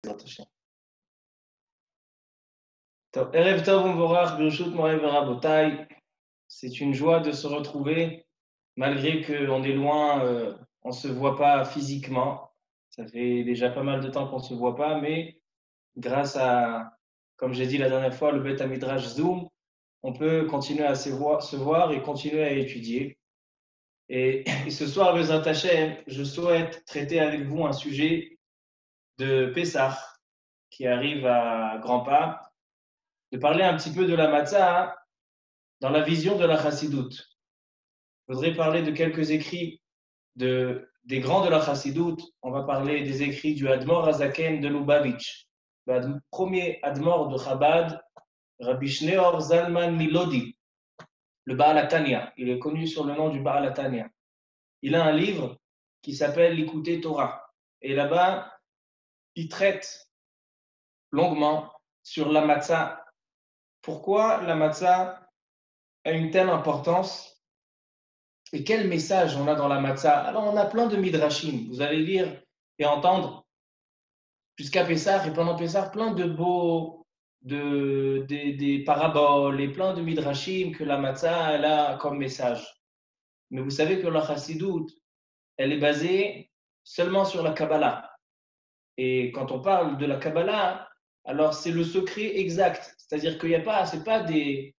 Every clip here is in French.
Bezrat Hashem. Erev Tov Umvorach, Birshut Moray Verabotai. C'est une joie de se retrouver, malgré qu'on est loin, on ne se voit pas physiquement. Ça fait déjà pas mal de temps qu'on ne se voit pas, mais grâce à, comme j'ai dit la dernière fois, le Beth Midrash Zoom, on peut continuer à se voir et continuer à étudier. Et ce soir, Bezrat Hashem, je souhaite traiter avec vous un sujet de Pessah qui arrive à grands pas, de parler un petit peu de la matzah dans la vision de la chassidoute. Je voudrais parler de quelques écrits des grands de la chassidoute. On va parler des écrits du Admor Hazaken de Lubavitch, le premier Admor de Chabad, Rabbi Shneor Zalman Milodi, le Baal HaTanya. Il est connu sur le nom du Baal HaTanya. Il a un livre qui s'appelle l'Écouter Torah. Et là-bas, il traite longuement sur la matzah. Pourquoi la matzah a une telle importance et quel message on a dans la matzah? Alors, on a plein de midrashim. Vous allez lire et entendre jusqu'à Pessah et pendant Pessah, plein de beaux, des paraboles et plein de midrashim que la matzah elle a comme message. Mais vous savez que la chassidoute, elle est basée seulement sur la Kabbalah. Et quand on parle de la Kabbalah, alors c'est le secret exact. C'est-à-dire qu'il n'y a pas, c'est pas des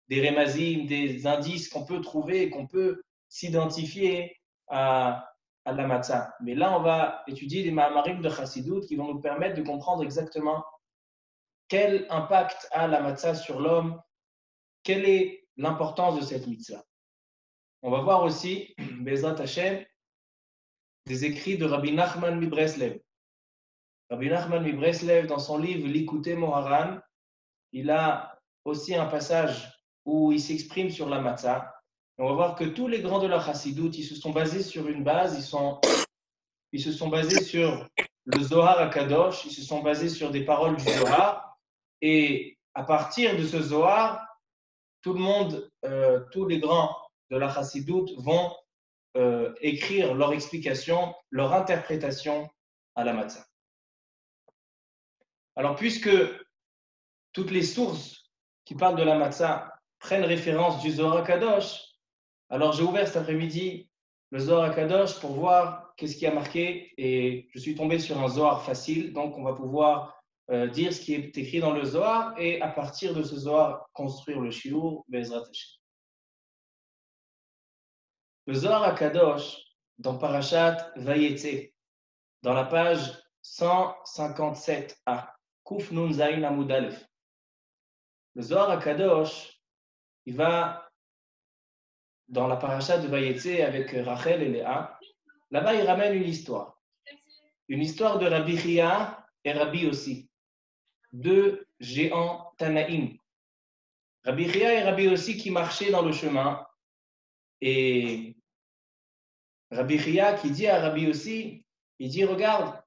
rémazim, des indices qu'on peut trouver, qu'on peut s'identifier à la matzah. Mais là, on va étudier des ma'amarim de chassidoute qui vont nous permettre de comprendre exactement quel impact a la matzah sur l'homme, quelle est l'importance de cette mitzvah. On va voir aussi, Bezrat Hashem, des écrits de Rabbi Nachman Mibreslev. Rabbi Nachman Mibreslev, dans son livre L'Ikouté Moharan, il a aussi un passage où il s'exprime sur la matzah. On va voir que tous les grands de la chassidoute, ils se sont basés sur une base, ils se sont basés sur le Zohar HaKadosh, ils se sont basés sur des paroles du Zohar. Et à partir de ce Zohar, tout le monde, tous les grands de la chassidoute vont écrire leur explication, leur interprétation à la matzah. Alors, puisque toutes les sources qui parlent de la matzah prennent référence du Zohar HaKadosh, alors j'ai ouvert cet après-midi le Zohar HaKadosh pour voir qu'est-ce qui a marqué et je suis tombé sur un Zohar facile, donc on va pouvoir dire ce qui est écrit dans le Zohar et à partir de ce Zohar construire le Shiur Bezrat Hashem. Le Zohar HaKadosh dans Parashat Vayetze, dans la page 157a, Kuf Nun Zayin Amud Aleph. Le Zohar HaKadosh, il va dans la paracha de Vayetze avec Rachel et Léa. Là-bas, il ramène une histoire de Rabbi Chia et Rabbi Yossi, deux géants Tanaïm. Rabbi Chia et Rabbi Yossi qui marchaient dans le chemin. Et Rabbi Chia qui dit à Rabbi Yossi, il dit, regarde,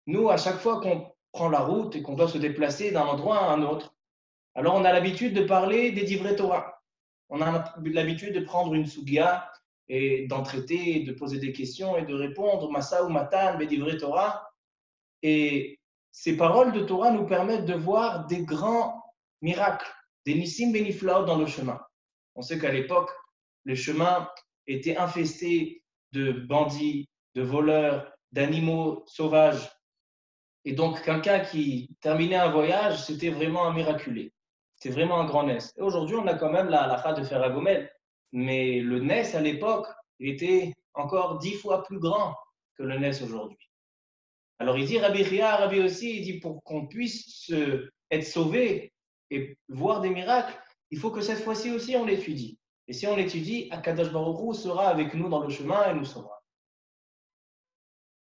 nous, à chaque fois qu'on prend la route et qu'on doit se déplacer d'un endroit à un autre, alors on a l'habitude de parler des divrei Torah. On a l'habitude de prendre une sugia et d'en traiter, de poser des questions et de répondre, Masa ou Matan, Bedivrei Torah. Et ces paroles de Torah nous permettent de voir des grands miracles, des nissim beniflaot dans le chemin. On sait qu'à l'époque, le chemin était infesté de bandits, de voleurs, d'animaux sauvages. Et donc, quelqu'un qui terminait un voyage, c'était vraiment un miraculé. C'est vraiment un grand nes. Et aujourd'hui, on a quand même la halakha de fer à gomel. Mais le nes à l'époque était encore 10 fois plus grand que le nes aujourd'hui. Alors il dit Rabbi Chia, Rabbi aussi, il dit pour qu'on puisse être sauvé et voir des miracles, il faut que cette fois-ci aussi on l'étudie. Et si on l'étudie, Akadosh Baruch Hu sera avec nous dans le chemin et nous sauvera.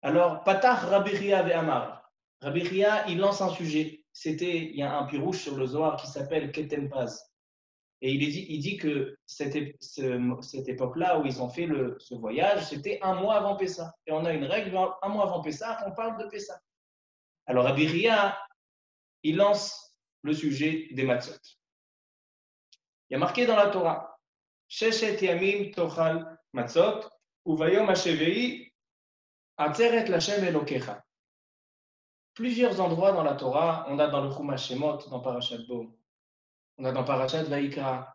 Alors, Patach Rabbi Chia ve'amar. Rabbi Chia, il lance un sujet. Il y a un pirouche sur le Zohar qui s'appelle Ketem Paz. Et il dit que cette époque-là où ils ont fait ce voyage, c'était un mois avant Pessah. Et on a une règle, un mois avant Pessah, on parle de Pessah. Alors Rabbi Chia, il lance le sujet des matzot. Il y a marqué dans la Torah, Sheshet Yamim Tochal Matzot, Uvayom Hashevei Atzeret Lashem Elokecha. plusieurs endroits dans la Torah. On a dans le Chumash Shemot, dans Parashat Bo. On a dans Parashat Vaikra,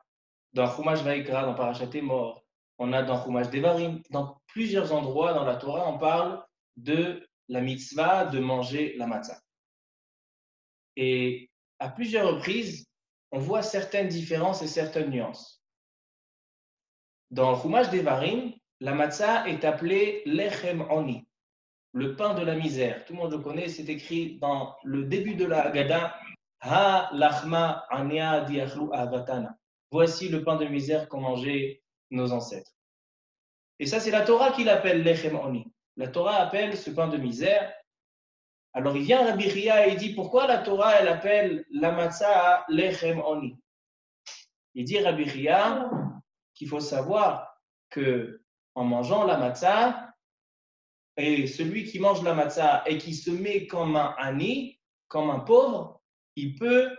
dans Chumash Vaikra, dans Parashat Emor. On a dans Chumash Devarim. Dans plusieurs endroits dans la Torah, on parle de la mitzvah de manger la matzah. Et à plusieurs reprises, on voit certaines différences et certaines nuances. Dans le Chumash Devarim, la matzah est appelée lechem oni, le pain de la misère. Tout le monde le connaît, c'est écrit dans le début de la Haggadah, Ha lachma ania diachlu avatana. Voici le pain de misère qu'ont mangé nos ancêtres. Et ça, c'est la Torah qui l'appelle lechem oni. La Torah appelle ce pain de misère. Alors il vient Rabbi Chia et il dit pourquoi la Torah elle appelle la matzah lechem oni. Il dit Rabbi Chia qu'il faut savoir que en mangeant la matzah, et celui qui mange la matzah et qui se met comme un ani, comme un pauvre, il peut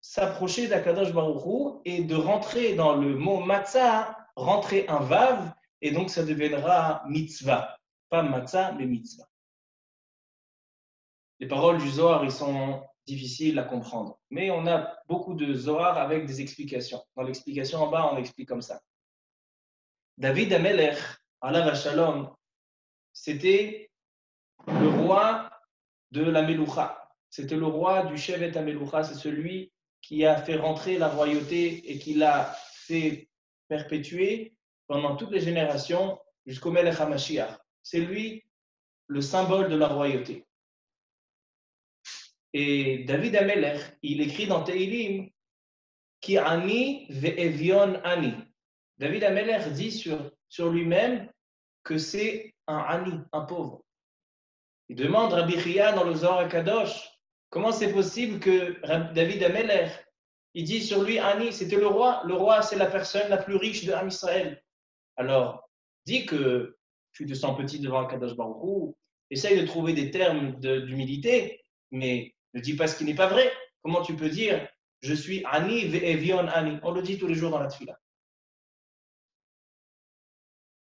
s'approcher d'Akadosh Baruch Hu et de rentrer dans le mot matzah, rentrer un vav, et donc ça deviendra mitzvah. Pas matzah, mais mitzvah. Les paroles du Zohar, ils sont difficiles à comprendre. Mais on a beaucoup de Zohar avec des explications. Dans l'explication en bas, on explique comme ça. David Amelech, alav shalom, c'était le roi de la Meloucha. C'était le roi du Shevet HaMeloucha. C'est celui qui a fait rentrer la royauté et qui l'a fait perpétuer pendant toutes les générations jusqu'au Melech HaMashiach. C'est lui le symbole de la royauté. Et David Amelech, il écrit dans Teilim Ki ani ve'evion ani. David Amelech dit sur lui-même que c'est un ani, un pauvre. Il demande Rabbi Chia dans le Zohar Kadosh, comment c'est possible que David Amelech, il dit sur lui ani, c'était le roi c'est la personne la plus riche de Am Israël. Alors, dis que tu te sens petit devant Kadosh Baruch Hu, essaye de trouver des termes d'humilité, mais ne dis pas ce qui n'est pas vrai. Comment tu peux dire je suis ani ve'evion ani? On le dit tous les jours dans la tefila.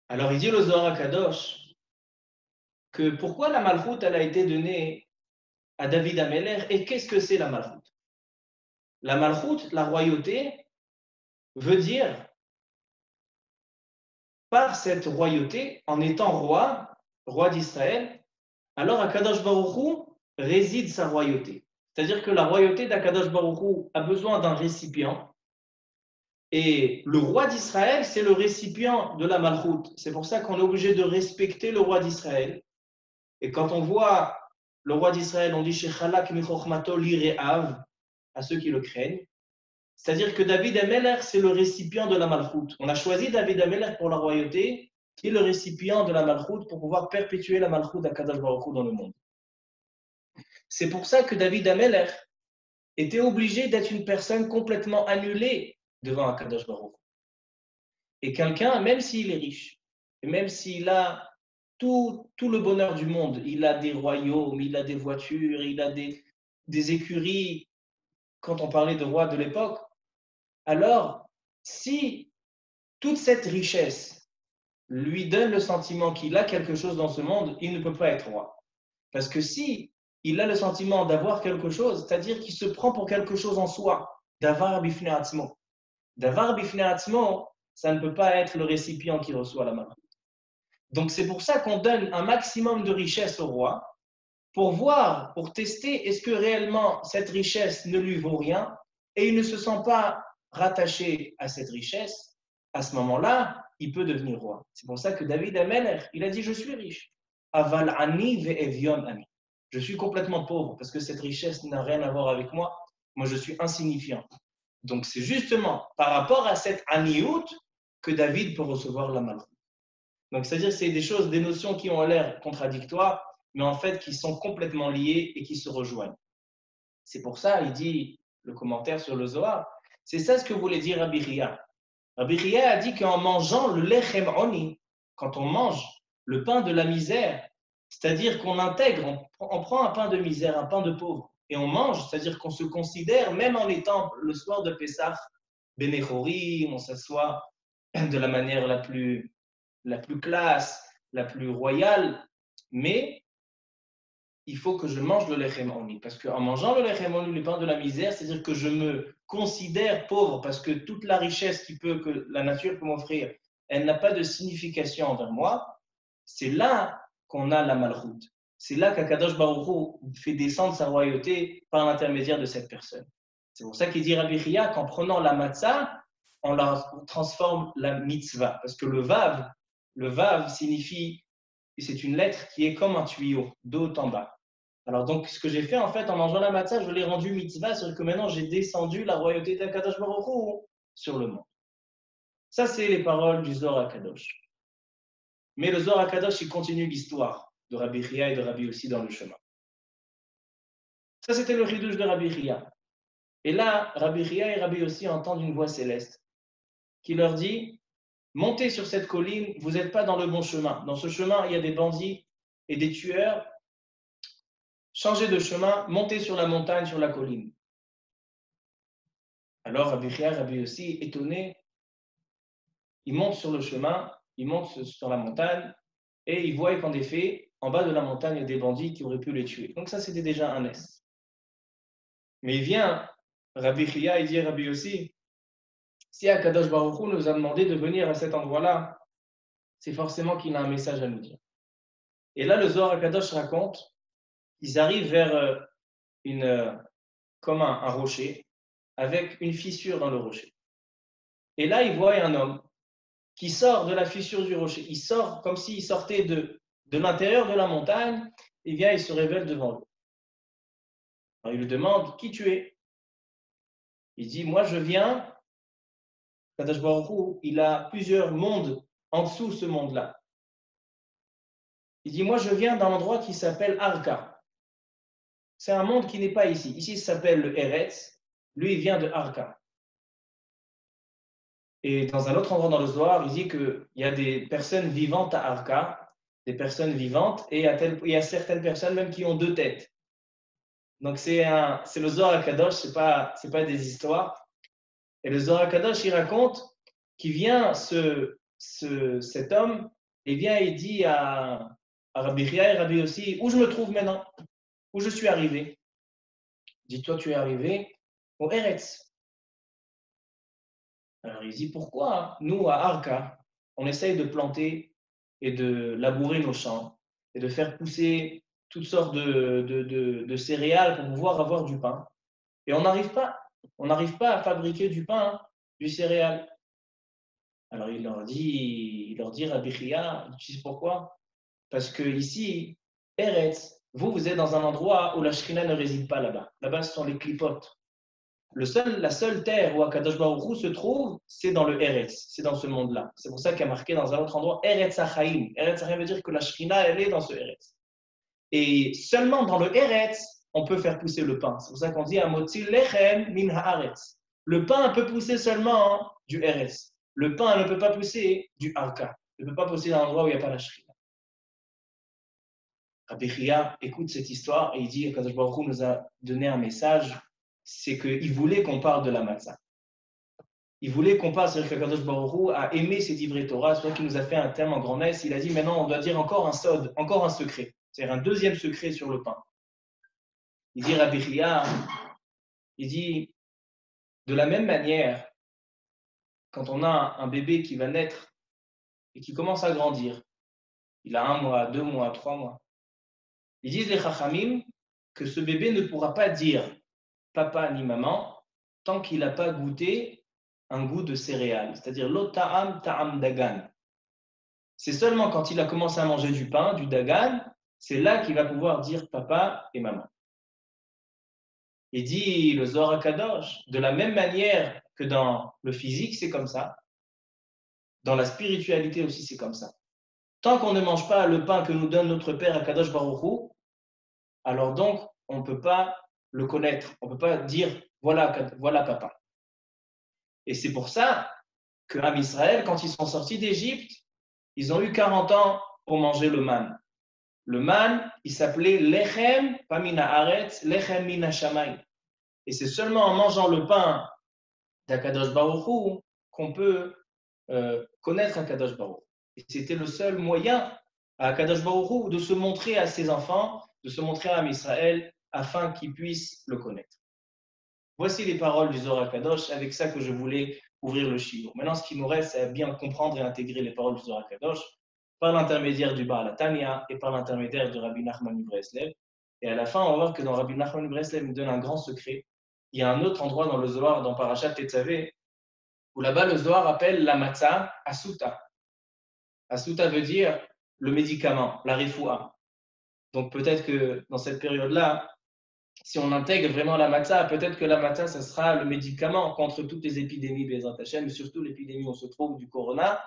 Alors il dit le Zohar Kadosh que pourquoi la Malchut elle a été donnée à David Amelech et qu'est-ce que c'est la Malchut? La Malchut, la royauté, veut dire par cette royauté, en étant roi d'Israël, alors Akadosh Baruch Hu réside sa royauté. C'est-à-dire que la royauté d'Akadosh Baruch Hu a besoin d'un récipient. Et le roi d'Israël, c'est le récipient de la Malchut. C'est pour ça qu'on est obligé de respecter le roi d'Israël. Et quand on voit le roi d'Israël, on dit Shechalak michochmato lire'av, à ceux qui le craignent. C'est-à-dire que David Amelech, c'est le récipient de la Malchut. On a choisi David Amelech pour la royauté, qui est le récipient de la Malchut pour pouvoir perpétuer la Malchut d'Akadosh Baruch Hu dans le monde. C'est pour ça que David Amelech était obligé d'être une personne complètement annulée devant Akadosh Baruch Hu. Et quelqu'un, même s'il est riche, et même s'il a tout le bonheur du monde, il a des royaumes, il a des voitures, il a des écuries, quand on parlait de rois de l'époque, alors si toute cette richesse lui donne le sentiment qu'il a quelque chose dans ce monde, il ne peut pas être roi. Parce que si il a le sentiment d'avoir quelque chose, c'est-à-dire qu'il se prend pour quelque chose en soi, d'avar bifnei atzmo. D'avar bifnei atzmo, ça ne peut pas être le récipient qui reçoit la malchut. Donc c'est pour ça qu'on donne un maximum de richesse au roi, pour voir, pour tester, est-ce que réellement cette richesse ne lui vaut rien, et il ne se sent pas rattaché à cette richesse. À ce moment-là, il peut devenir roi. C'est pour ça que David Amelech, il a dit, je suis riche. Aval ani ve'evion ani. Je suis complètement pauvre parce que cette richesse n'a rien à voir avec moi. Moi, je suis insignifiant. Donc, c'est justement par rapport à cette aniout que David peut recevoir la malchut. Donc, c'est-à-dire que c'est des choses, des notions qui ont l'air contradictoires, mais en fait qui sont complètement liées et qui se rejoignent. C'est pour ça, il dit, le commentaire sur le Zohar, c'est ça ce que voulait dire Rabbi Chia. Rabbi Chia a dit qu'en mangeant le lechem oni, quand on mange le pain de la misère, c'est-à-dire qu'on intègre, on prend un pain de misère, un pain de pauvre, et on mange, c'est-à-dire qu'on se considère, même en étant le soir de Pessah, Benechori, on s'assoit de la manière la plus classe, la plus royale, mais il faut que je mange le lechem oni. Parce qu'en mangeant le lechem oni, le pain de la misère, c'est-à-dire que je me considère pauvre parce que toute la richesse que la nature peut m'offrir, elle n'a pas de signification envers moi. C'est là qu'on a la malchoute. C'est là qu'Akadosh Baruch Hu fait descendre sa royauté par l'intermédiaire de cette personne. C'est pour ça qu'il dit Rabbi Chia qu'en prenant la matzah, on la transforme la mitzvah. Parce que le vav signifie, c'est une lettre qui est comme un tuyau, de haut en bas. Alors donc, ce que j'ai fait en fait en mangeant la matzah, je l'ai rendu mitzvah, c'est-à-dire que maintenant j'ai descendu la royauté d'Akadosh Baruch Hu sur le monde. Ça, c'est les paroles du Zohar HaKadosh. Mais le Zohar HaKadosh, il continue l'histoire de Rabbi Chia et de Rabbi aussi dans le chemin. Ça, c'était le chidouche de Rabbi Chia. Et là, Rabbi Chia et Rabbi aussi entendent une voix céleste qui leur dit « Montez sur cette colline, vous n'êtes pas dans le bon chemin. Dans ce chemin, il y a des bandits et des tueurs. Changez de chemin, montez sur la montagne, sur la colline. » Alors Rabbi Chia et Rabbi aussi, étonnés, ils montent sur le chemin, ils montent sur la montagne et ils voient qu'en effet, en bas de la montagne, il y a des bandits qui auraient pu les tuer. Donc ça, c'était déjà un S. Mais il vient, Rabbi Chia, il dit à Rabbi aussi, si Akadosh Baruch Hu nous a demandé de venir à cet endroit-là, c'est forcément qu'il a un message à nous dire. Et là, le Zohar Akadosh raconte, ils arrivent vers comme un rocher, avec une fissure dans le rocher. Et là, ils voient un homme qui sort de la fissure du rocher. Il sort comme s'il sortait de l'intérieur de la montagne, et vient, il se révèle devant eux. Alors, il lui demande, qui tu es? Il dit, moi je viens, Kadosh Baruch Hu, il a plusieurs mondes en dessous ce monde-là. Il dit, moi je viens d'un endroit qui s'appelle Arka. C'est un monde qui n'est pas ici. Ici, ça s'appelle le Eretz. Lui, il vient de Arka. Et dans un autre endroit dans le Zohar, il dit qu'il y a des personnes vivantes à Arka, des personnes vivantes, et il y a certaines personnes même qui ont deux têtes. Donc c'est le Zohar HaKadosh, c'est pas des histoires. Et le Zohar HaKadosh, il raconte qu'il vient, cet homme, et vient et dit à Rabbi Chia et Rabbi aussi, où je me trouve maintenant, où je suis arrivé. Dis-toi, tu es arrivé au Eretz. Alors il dit, pourquoi nous, à Arka, on essaye de planter et de labourer nos champs et de faire pousser toutes sortes de céréales pour pouvoir avoir du pain. Et on n'arrive pas à fabriquer du pain, du céréal. Alors il leur dit Rabbi Chia, tu sais pourquoi? Parce que ici, Eretz, vous êtes dans un endroit où la Shrina ne réside pas là-bas. Là-bas, ce sont les clipotes. La seule terre où Akadosh Baruch Hu se trouve, c'est dans le Eretz, c'est dans ce monde-là. C'est pour ça qu'il y a marqué dans un autre endroit Eretz Hachaim. Eretz Hachaim veut dire que la Shrina, elle est dans ce Eretz. Et seulement dans le Eretz, on peut faire pousser le pain. C'est pour ça qu'on dit Amotzi lechem min haaretz. Le pain peut pousser seulement du Eretz. Le pain ne peut pas pousser du Arka. Il ne peut pas pousser dans un endroit où il n'y a pas la Shrina. Rabbi Chia écoute cette histoire et il dit Akadosh Baruch Hu nous a donné un message, c'est qu'il voulait qu'on parle de la matzah. Il voulait qu'on parle, c'est-à-dire qu'Akadosh Baruch Hu a aimé ces divrei Torah, c'est pour ça qu'il nous a fait un terme en grand-messe. Il a dit maintenant on doit dire encore un sod, encore un secret, c'est-à-dire un deuxième secret sur le pain. Il dit Rabbi Chia, il dit de la même manière, quand on a un bébé qui va naître et qui commence à grandir, il a 1 mois, 2 mois, 3 mois, ils disent les Chachamim que ce bébé ne pourra pas dire papa ni maman tant qu'il n'a pas goûté un goût de céréales, c'est-à-dire lo ta'am ta'am dagan. C'est seulement quand il a commencé à manger du pain, du dagan, c'est là qu'il va pouvoir dire papa et maman. Et dit le Zohar HaKadosh, de la même manière que dans le physique, c'est comme ça, dans la spiritualité aussi, c'est comme ça. Tant qu'on ne mange pas le pain que nous donne notre Père HaKadosh Baruch Hu, alors donc, on ne peut pas le connaître, on ne peut pas dire voilà papa. Et c'est pour ça que Am Israël, quand ils sont sortis d'Égypte, ils ont eu 40 ans pour manger le man. Le man, il s'appelait Lechem, pas mina Haaretz, Lechem mina Shamayim. Et c'est seulement en mangeant le pain d'Akadosh Baruch Hu qu'on peut connaître Akadosh Baruch Hu. Et c'était le seul moyen à Akadosh Baruch Hu de se montrer à ses enfants de se montrer à Israël afin qu'ils puissent le connaître. Voici les paroles du Zohar Kadosh, avec ça que je voulais ouvrir le shiur. Maintenant, ce qui nous reste, c'est à bien comprendre et intégrer les paroles du Zohar Kadosh par l'intermédiaire du Baal HaTanya et par l'intermédiaire de Rabbi Nachman Breslev. Et à la fin, on va voir que dans Rabbi Nachman Breslev nous donne un grand secret. Il y a un autre endroit dans le Zohar, dans Parashat Tetzavé, où là-bas le Zohar appelle la matzah Asuta. Asuta veut dire le médicament, la refoua. Donc peut-être que dans cette période-là, si on intègre vraiment la matzah, peut-être que la matzah, ça sera le médicament contre toutes les épidémies, Bezrat Hashem, mais surtout l'épidémie où on se trouve du corona.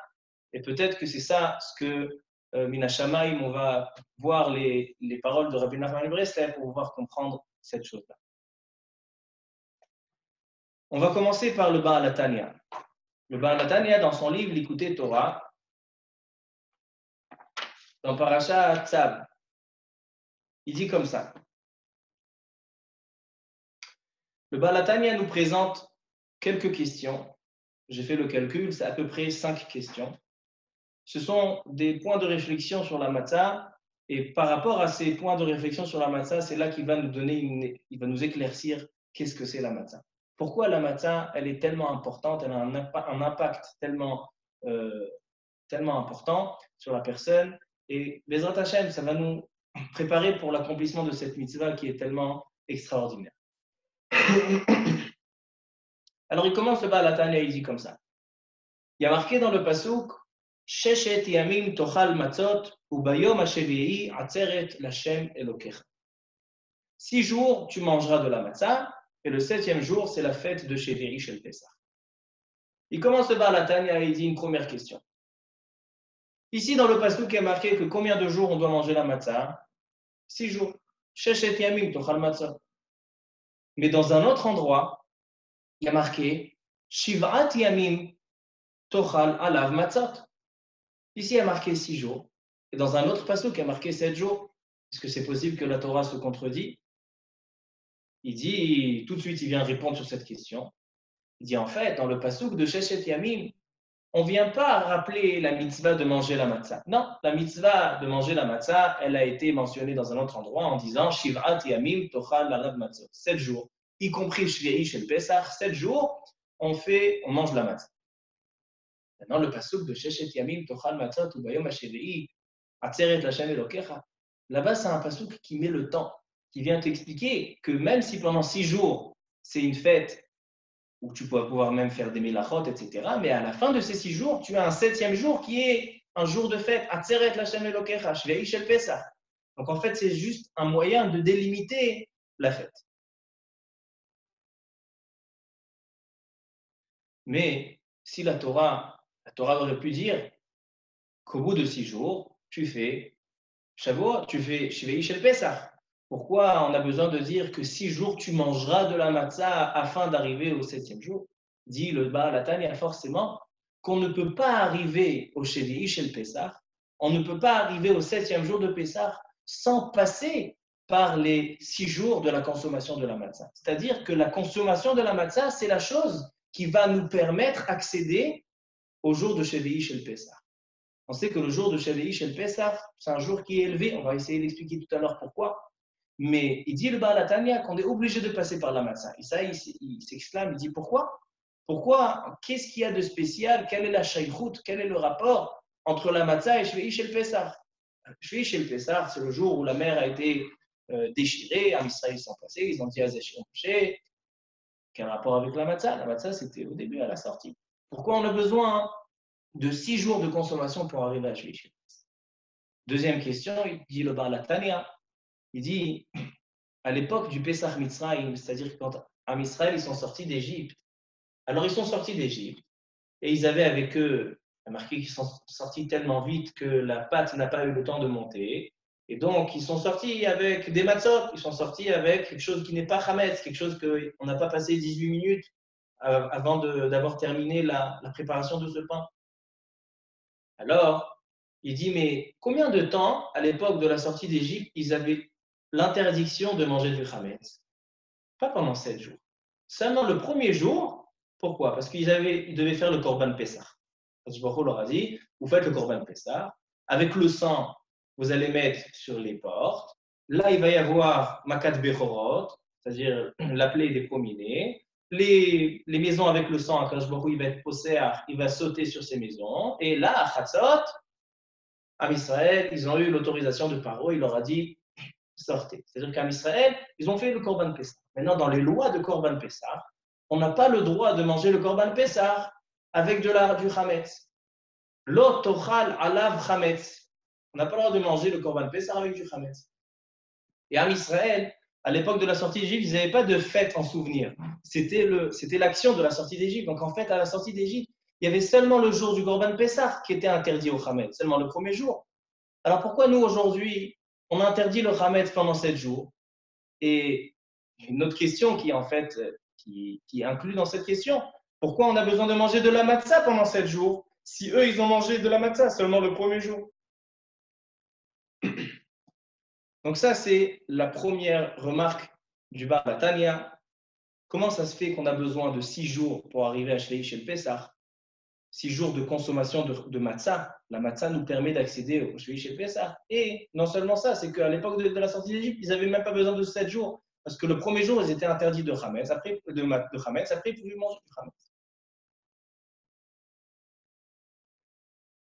Et peut-être que c'est ça ce que Mina Shamaim, on va voir les paroles de Rabbi Nachman Breslev pour pouvoir comprendre cette chose-là. On va commencer par le Baal HaTanya. Le Baal HaTanya, dans son livre L'Ikutei Torah, dans Parashat Tzav, il dit comme ça. Le Baal HaTanya nous présente quelques questions. J'ai fait le calcul, c'est à peu près 5 questions. Ce sont des points de réflexion sur la matzah, et par rapport à ces points de réflexion sur la matzah, c'est là qu'il va nous donner, il va nous éclaircir qu'est-ce que c'est la matzah. Pourquoi la matzah, elle est tellement importante, elle a un impact tellement important sur la personne, et Bezrat Hashem, ça va nous préparer pour l'accomplissement de cette mitzvah qui est tellement extraordinaire. Alors il commence le Baal HaTanya, il dit comme ça. Il y a marqué dans le pasuk Sheshet yamim tochal matzot ubayom hashevi'i atzeret l'Hashem Elokecha. 6 jours tu mangeras de la matzah et le 7e jour c'est la fête de Shevi'i Shel Pesach. Il commence le Baal HaTanya et il dit une première question. Ici dans le pasuk il y a marqué que combien de jours on doit manger la matzah? 6 jours. Sheshet yamim tochal matzot. Mais dans un autre endroit il y a marqué Shiv'at yamim tochal alav matzot. Ici, il y a marqué 6 jours. Et dans un autre pasuk, il y a marqué 7 jours. Est-ce que c'est possible que la Torah se contredit? Il dit, tout de suite, il vient répondre sur cette question. Il dit, en fait, dans le pasuk de Sheshet Yamim, on ne vient pas rappeler la mitzvah de manger la matzah. Non, la mitzvah de manger la matzah, elle a été mentionnée dans un autre endroit en disant Shiv'at Yamim tochal alav matzot. 7 jours, y compris Shvi'i Shel Pesach, 7 jours, on mange la matzah. Maintenant, le pasuk de Sheshet Yamim tochal matzot ou bayom hashevi'i atzeret l'Hashem Elokecha. Là-bas, c'est un pasuk qui met le temps, qui vient t'expliquer que même si pendant 6 jours, c'est une fête où tu vas pouvoir même faire des melachot, etc., mais à la fin de ces 6 jours, tu as un 7e jour qui est un jour de fête, atzeret l'Hashem Elokecha, shvei shel Pesach. Donc en fait, c'est juste un moyen de délimiter la fête. Mais si la Torah aurait pu dire qu'au bout de 6 jours, tu fais Shavuot, tu fais Shivei Shel Pesach. Pourquoi on a besoin de dire que 6 jours tu mangeras de la matzah afin d'arriver au 7e jour? Dit le Baal HaTanya forcément qu'on ne peut pas arriver au Shivei Shel Pesach, on ne peut pas arriver au 7e jour de Pesach sans passer par les 6 jours de la consommation de la matzah. C'est-à-dire que la consommation de la matzah, c'est la chose qui va nous permettre d'accéder au jour de Shivei Shel Pesach. On sait que le jour de Shvi'i Shel Pesach, c'est un jour qui est élevé. On va essayer d'expliquer tout à l'heure pourquoi. Mais il dit le Baal HaTanya qu'on est obligé de passer par la matzah. Et ça, il s'exclame, il dit pourquoi? Pourquoi? Qu'est-ce qu'il y a de spécial? Quelle est la shaykhout? Quel est le rapport entre la matzah et Shvi'i Shel Pesach? Shvi'i Shel Pesach, c'est le jour où la mer a été déchirée, Am Israël sont passés, ils ont dit Azeh Moshe. Quel rapport avec la matzah? La matzah, c'était au début, à la sortie. Pourquoi on a besoin de 6 jours de consommation pour arriver à Shvi'i Shel Pesach? Deuxième question, il dit le Baal HaTanya, il dit à l'époque du Pesach Mitzrayim, c'est-à-dire quand Am Israël ils sont sortis d'Égypte. Alors ils sont sortis d'Égypte et ils avaient avec eux, il y a marqué qu'ils sont sortis tellement vite que la pâte n'a pas eu le temps de monter. Et donc ils sont sortis avec des matzot, ils sont sortis avec quelque chose qui n'est pas chametz, quelque chose qu'on n'a pas passé 18 minutes avant d'avoir terminé la préparation de ce pain. Alors, il dit, mais combien de temps, à l'époque de la sortie d'Égypte, ils avaient l'interdiction de manger du chametz? Pas pendant 7 jours. Seulement le premier jour, pourquoi? Parce qu'ils devaient faire le korban Pessah. Parce que Baruch Hu leur a dit, vous faites le korban Pessah, avec le sang, vous allez mettre sur les portes, Là, il va y avoir Makat Bechorot, c'est-à-dire la plaie des premiers-nés. Les maisons avec le sang, Akadosh Baruch Hu, il va être posséar, il va sauter sur ces maisons. Et là, à Chatzot, à Israël, ils ont eu l'autorisation de Paro, il leur a dit sortez. C'est-à-dire qu'à Israël, ils ont fait le Korban Pessah. Maintenant, dans les lois de Korban Pessah, on n'a pas le droit de manger le Korban Pessah avec du Hametz. Lo tochal alav Hametz. On n'a pas le droit de manger le Korban Pessah avec du Hametz. Et à Israël, à l'époque de la sortie d'Égypte, ils n'avaient pas de fête en souvenir. C'était l'action de la sortie d'Égypte. Donc en fait, à la sortie d'Égypte, il y avait seulement le jour du Korban Pessah qui était interdit au Hametz, seulement le premier jour. Alors pourquoi nous, aujourd'hui, on interdit le Hametz pendant 7 jours? Et une autre question qui, en fait, qui est inclue dans cette question, pourquoi on a besoin de manger de la matzah pendant 7 jours si eux, ils ont mangé de la matzah seulement le premier jour? Donc ça, c'est la première remarque du Bar Batania. Comment ça se fait qu'on a besoin de 6 jours pour arriver à Shvei Shel Pessah? 6 jours de consommation de matzah. La matzah nous permet d'accéder au Shvei Shel Pessah. Et non seulement ça, c'est qu'à l'époque de la sortie d'Égypte, ils n'avaient même pas besoin de 7 jours. Parce que le premier jour, ils étaient interdits de Hametz, après, après ils pouvaient manger du Hametz.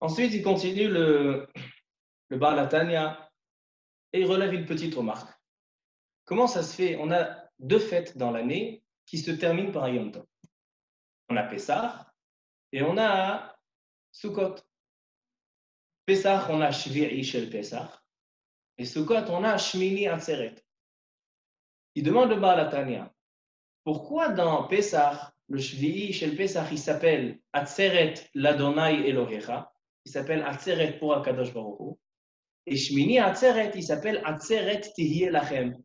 Ensuite, il continue le Bar Latania et il relève une petite remarque. Comment ça se fait? On a 2 fêtes dans l'année qui se terminent par un Yom Tov. On a Pessah et on a Sukkot. Pessah, on a Shvi'i Shel Pessah et Sukkot, on a Shmini Atzeret. Il demande le Baal HaTanya, pourquoi dans Pessah, le Shvi'i Shel Pessah, il s'appelle Atzeret l'Adonai Elohecha, il s'appelle Atzeret pour Akadosh Baruch Hu, et Shmini Atzeret, il s'appelle Atzeret Tihyeh Lachem.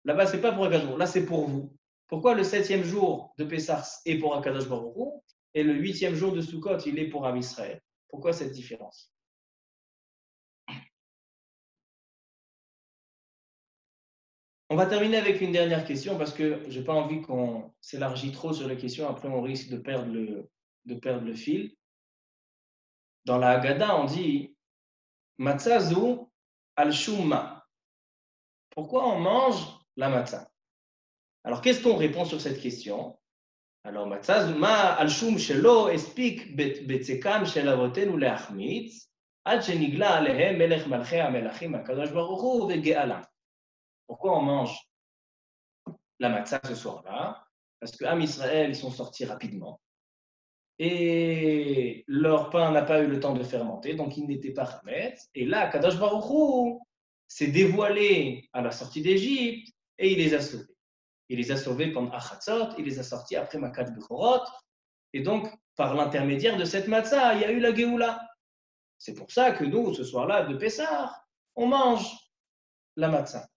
Là-bas, ce n'est pas pour Akadosh Baruch Hu, là, c'est pour vous. Pourquoi le 7e jour de Pessah est pour Akadosh Baruch Hu et le 8e jour de Sukkot, il est pour Am Israël? Pourquoi cette différence? On va terminer avec une dernière question parce que je n'ai pas envie qu'on s'élargisse trop sur les questions. Après, on risque de perdre le fil. Dans la Haggadah, on dit Matzazu al-Shumma. Pourquoi on mange la matzah? Alors, qu'est-ce qu'on répond sur cette question? Alors, Matzazu ma al-Shum shelo espik betzekam shel avotenu leachmitz ad shenigla alehem melech malchei hamelachim hakadosh baruch hu vege'ala. Pourquoi on mange la matzah ce soir-là? Parce que Am Israël, ils sont sortis rapidement. Et leur pain n'a pas eu le temps de fermenter, donc il n'était pas Hametz. Et là, Kadosh Baruch Hu s'est dévoilé à la sortie d'Égypte et il les a sauvés. Il les a sauvés pendant Achatzot, il les a sortis après Makat Bechorot. Et donc, par l'intermédiaire de cette matzah, il y a eu la Géoula. C'est pour ça que nous, ce soir-là, de Pessah, on mange la matzah.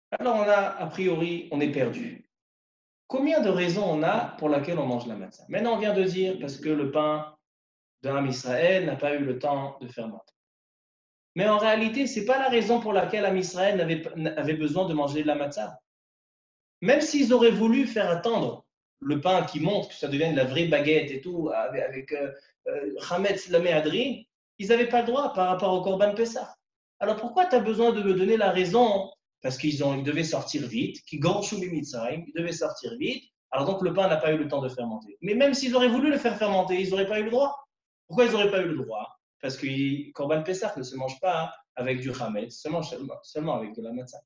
Alors, a priori, on est perdu. Combien de raisons on a pour laquelle on mange la matzah? Maintenant, on vient de dire parce que le pain d'Am Israël n'a pas eu le temps de fermenter. Mais en réalité, ce n'est pas la raison pour laquelle Am Israël avait besoin de manger de la matzah. Même s'ils auraient voulu faire attendre le pain qui monte, que ça devienne la vraie baguette et tout, avec Hametz la Méadri, ils n'avaient pas le droit par rapport au Korban Pessah. Alors pourquoi tu as besoin de me donner la raison? Parce qu'ils devaient sortir vite, ils devaient sortir vite, alors donc le pain n'a pas eu le temps de fermenter. Mais même s'ils auraient voulu le faire fermenter, ils n'auraient pas eu le droit. Pourquoi ils n'auraient pas eu le droit? Parce que Korban Pessah ne se mange pas avec du Hametz, seulement avec de la matzah.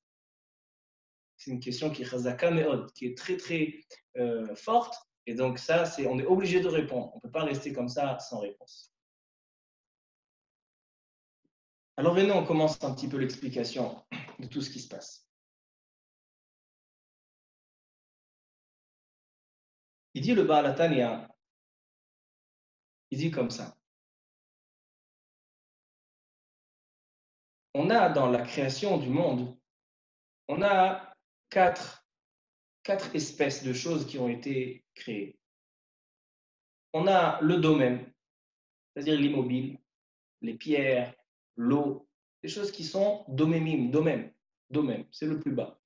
C'est une question qui est chazaka meod, qui est très très forte. Et donc ça, on est obligé de répondre. On ne peut pas rester comme ça sans réponse. Alors venez, on commence un petit peu l'explication de tout ce qui se passe. Il dit le Baal HaTanya, il dit comme ça. On a dans la création du monde, on a quatre espèces de choses qui ont été créées. On a le domaine, c'est-à-dire l'immobile, les pierres, l'eau, des choses qui sont domémim, domaine, c'est le plus bas.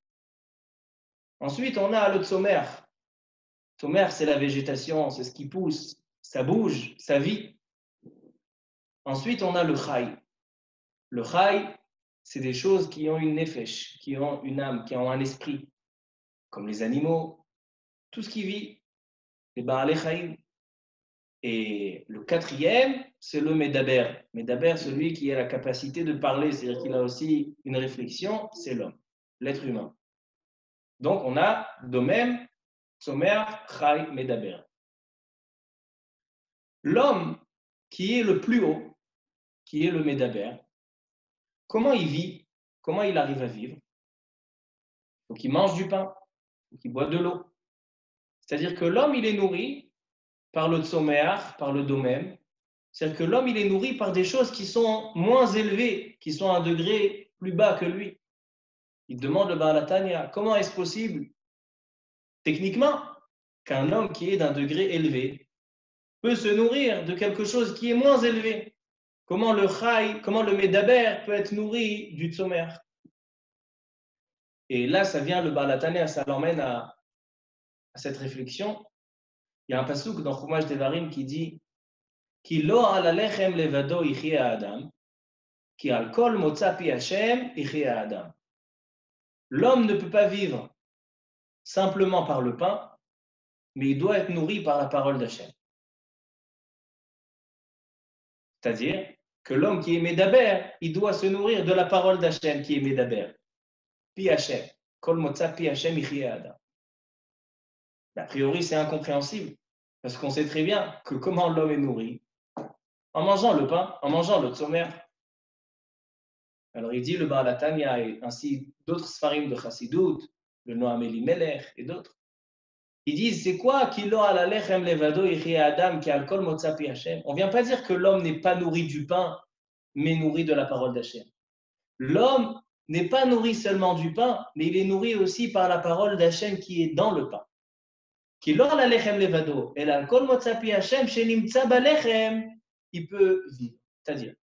Ensuite, on a le tsomer. Tsomer, c'est la végétation, c'est ce qui pousse, ça bouge, ça vit. Ensuite, on a le chai. Le chai, c'est des choses qui ont une nefesh, qui ont une âme, qui ont un esprit, comme les animaux, tout ce qui vit, les Baalei Chaim. Et le quatrième, c'est le Medaber. Medaber, celui qui a la capacité de parler, c'est-à-dire qu'il a aussi une réflexion, c'est l'homme, l'être humain. Donc, on a Domem, Tzomer, Chai, Medaber. L'homme qui est le plus haut, qui est le Medaber, comment il vit? Comment il arrive à vivre? Donc, il mange du pain, donc il boit de l'eau. C'est-à-dire que l'homme, il est nourri par le Tzomer, par le Domem. C'est-à-dire que l'homme, il est nourri par des choses qui sont moins élevées, qui sont à un degré plus bas que lui. Il demande le Baal HaTanya, comment est-ce possible, techniquement, qu'un homme qui est d'un degré élevé peut se nourrir de quelque chose qui est moins élevé? Comment le Chai, comment le Medaber peut être nourri du Tzomer? Et là, ça vient, le Baal HaTanya, ça l'emmène à cette réflexion. Il y a un passouk dans Chumash Devarim qui dit Ki lo ala lechem levado ichie Adam, ki al kol motza pi Hashem ichie Adam. L'homme ne peut pas vivre simplement par le pain, mais il doit être nourri par la parole d'Hachem. C'est-à-dire que l'homme qui est Medaber, il doit se nourrir de la parole d'Hachem qui est Medaber. Pi Hachem. Kol motza pi Hachem ichie Adam. A priori, c'est incompréhensible, parce qu'on sait très bien que comment l'homme est nourri? En mangeant le pain, en mangeant le tzomer. Alors il dit le Baal HaTanya et ainsi d'autres sfarim de Chassidut, le Noam Elimelech et d'autres. Ils disent c'est quoi Kilo ala lechem levado ichie Adam ki al kol motza pi Hachem. On ne vient pas dire que l'homme n'est pas nourri du pain, mais nourri de la parole d'Hachem. L'homme n'est pas nourri seulement du pain, mais il est nourri aussi par la parole d'Hachem qui est dans le pain. Il peut vivre. C'est-à-dire,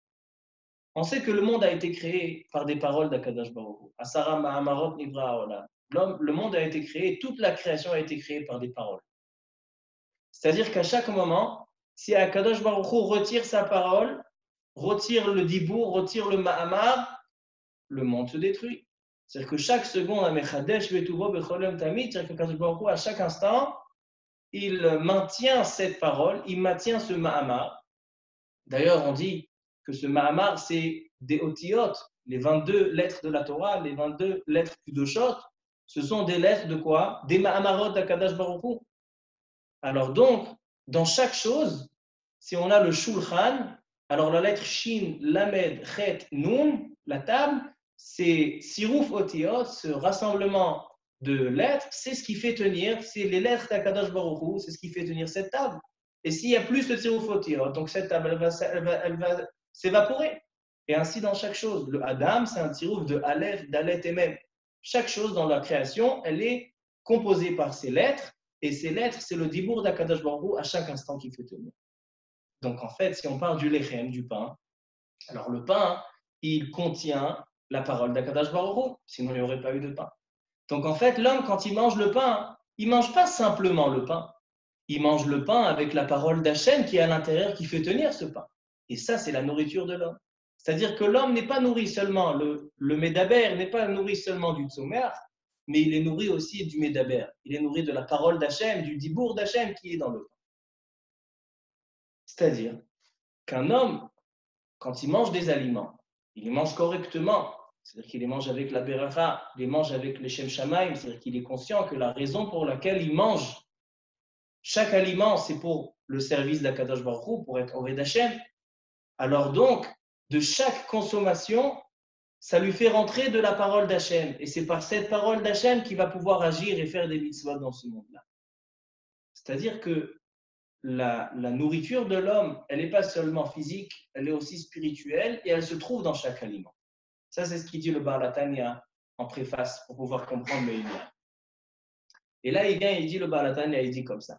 on sait que le monde a été créé par des paroles d'Akadosh Baruch Hu. Asara Mahamarot Nivra Haolam. Le monde a été créé, toute la création a été créée par des paroles. C'est-à-dire qu'à chaque moment, si Akadosh Baruch Hu retire sa parole, retire le dibour, retire le Mahamar, le monde se détruit. C'est-à-dire que chaque seconde, c'est-à-dire que Akadosh Baruch Hu, à chaque instant, il maintient cette parole, il maintient ce Mahamar. D'ailleurs, on dit que ce Mahamar, c'est des Otiyot, les 22 lettres de la Torah, les 22 lettres du Doshot, ce sont des lettres de quoi? Des Mahamarot d'Akadash Baruch Hu. Alors donc, dans chaque chose, si on a le Shulchan, alors la lettre Shin, Lamed, Chet, Nun, la table, c'est Siruf Otiyot, ce rassemblement de lettres, c'est ce qui fait tenir, c'est les lettres d'Akadosh Baruch Hu, c'est ce qui fait tenir cette table. Et s'il y a plus de Siruf Otiyot, donc cette table, elle va s'évaporer. Et ainsi dans chaque chose. Le Adam, c'est un Siruf de Aleph, Dalet et Mem. Chaque chose dans la création, elle est composée par ces lettres, et ces lettres, c'est le Dibour d'Akadosh Baruch Hu à chaque instant qu'il fait tenir. Donc en fait, si on parle du lechem, du pain, alors le pain, il contient la parole d'Akadosh Baruch Hu, sinon il n'y aurait pas eu de pain. Donc en fait, l'homme, quand il mange le pain, il ne mange pas simplement le pain. Il mange le pain avec la parole d'Hachem qui est à l'intérieur, qui fait tenir ce pain. Et ça, c'est la nourriture de l'homme. C'est-à-dire que l'homme n'est pas nourri seulement, le Medaber n'est pas nourri seulement du Tzomer, mais il est nourri aussi du Medaber. Il est nourri de la parole d'Hachem, du Dibour d'Hachem qui est dans le pain. C'est-à-dire qu'un homme, quand il mange des aliments, il les mange correctement. C'est-à-dire qu'il les mange avec la beracha, il les mange avec les shem shamaim, c'est-à-dire qu'il est conscient que la raison pour laquelle il mange chaque aliment, c'est pour le service d'Akadosh Baruch Hu, pour être Oved Hashem. Alors donc, de chaque consommation, ça lui fait rentrer de la parole d'Hachem. Et c'est par cette parole d'Hachem qu'il va pouvoir agir et faire des mitzvot dans ce monde-là. C'est-à-dire que la nourriture de l'homme, elle n'est pas seulement physique, elle est aussi spirituelle et elle se trouve dans chaque aliment. Ça, c'est ce qu'il dit le Baal HaTanya en préface pour pouvoir comprendre le Inyan. Et là, il vient, il dit le Baal HaTanya, il dit comme ça.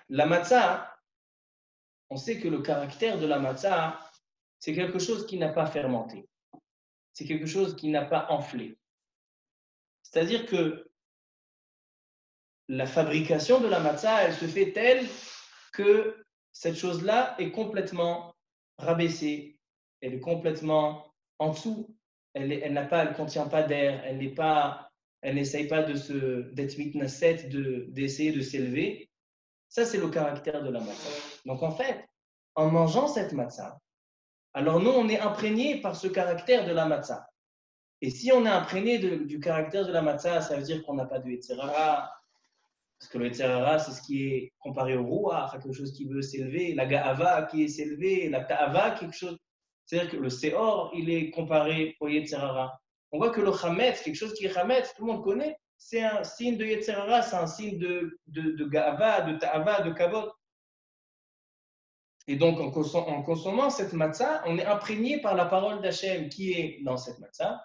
La matzah, on sait que le caractère de la matzah, c'est quelque chose qui n'a pas fermenté. C'est quelque chose qui n'a pas enflé. C'est-à-dire que la fabrication de la matzah, elle se fait telle que cette chose-là est complètement rabaissée, elle est complètement en dessous. Elle ne contient pas d'air, elle n'essaye pas d'être mitnaset, d'essayer de s'élever. Ça, c'est le caractère de la matzah. Donc en fait, en mangeant cette matzah, alors nous, on est imprégné par ce caractère de la matzah. Et si on est imprégné du caractère de la matzah, ça veut dire qu'on n'a pas de Yetzer hara, parce que le Yetzer hara, c'est ce qui est comparé au Ruach, quelque chose qui veut s'élever, la Ga'ava qui est s'élever, la Ta'ava, quelque chose. C'est-à-dire que le Seor, il est comparé au Yetzer hara. On voit que le Chametz, quelque chose qui est Chametz, tout le monde connaît, c'est un signe de Yetzer hara, c'est un signe de Ga'ava, de Ta'ava, de Kavod. Et donc, en consommant cette matzah, on est imprégné par la parole d'Hachem qui est dans cette matzah.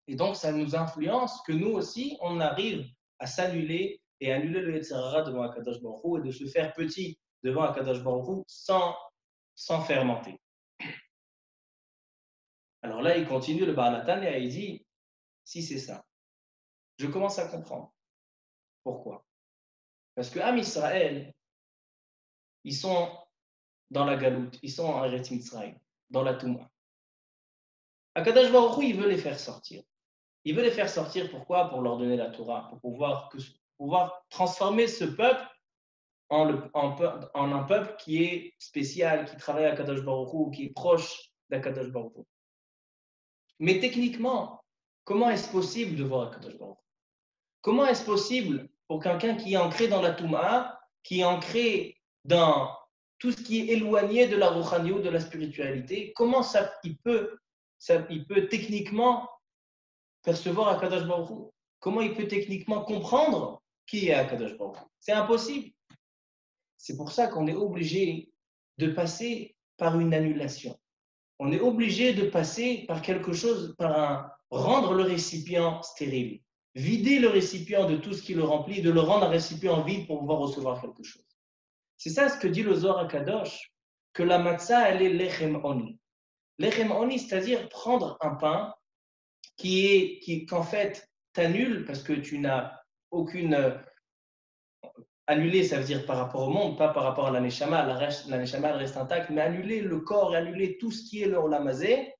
Et donc, ça nous influence que nous aussi, on arrive à s'annuler et annuler le Yetzer hara devant Akadosh Baruch Hu et de se faire petit devant Akadosh Baruch Hu sans fermenter. Alors là, il continue le Baal HaTanya et il dit, si c'est ça, je commence à comprendre. Pourquoi? Parce que Am Israël, ils sont dans la galoute, ils sont en Eretz Mitzrayim, dans la Touma. Akadosh Baruch Hu, il veut les faire sortir. Il veut les faire sortir, pourquoi? Pour leur donner la Torah, pour pouvoir transformer ce peuple en un peuple qui est spécial, qui travaille à Kadosh Baruch Hu, qui est proche d'Akadosh Baruch Hu. Mais techniquement, comment est-ce possible de voir Akadosh Baruch Hu? Comment est-ce possible pour quelqu'un qui est ancré dans la Touma, qui est ancré dans tout ce qui est éloigné de la Rouchaniout, de la spiritualité, comment il peut techniquement percevoir Akadosh Baruch Hu? Comment il peut techniquement comprendre qui est Akadosh Baruch Hu? C'est impossible. C'est pour ça qu'on est obligé de passer par une annulation. On est obligé de passer par quelque chose, rendre le récipient stérile, vider le récipient de tout ce qui le remplit, de le rendre un récipient vide pour pouvoir recevoir quelque chose. C'est ça ce que dit le Zohar HaKadosh, que la matzah, elle est lechem oni. Lechem oni, c'est-à-dire prendre un pain qu'en fait t'annule parce que tu n'as aucune. Annuler, ça veut dire par rapport au monde, pas par rapport à la neshama. La neshama elle reste intacte, mais annuler le corps et annuler tout ce qui est le olamazé,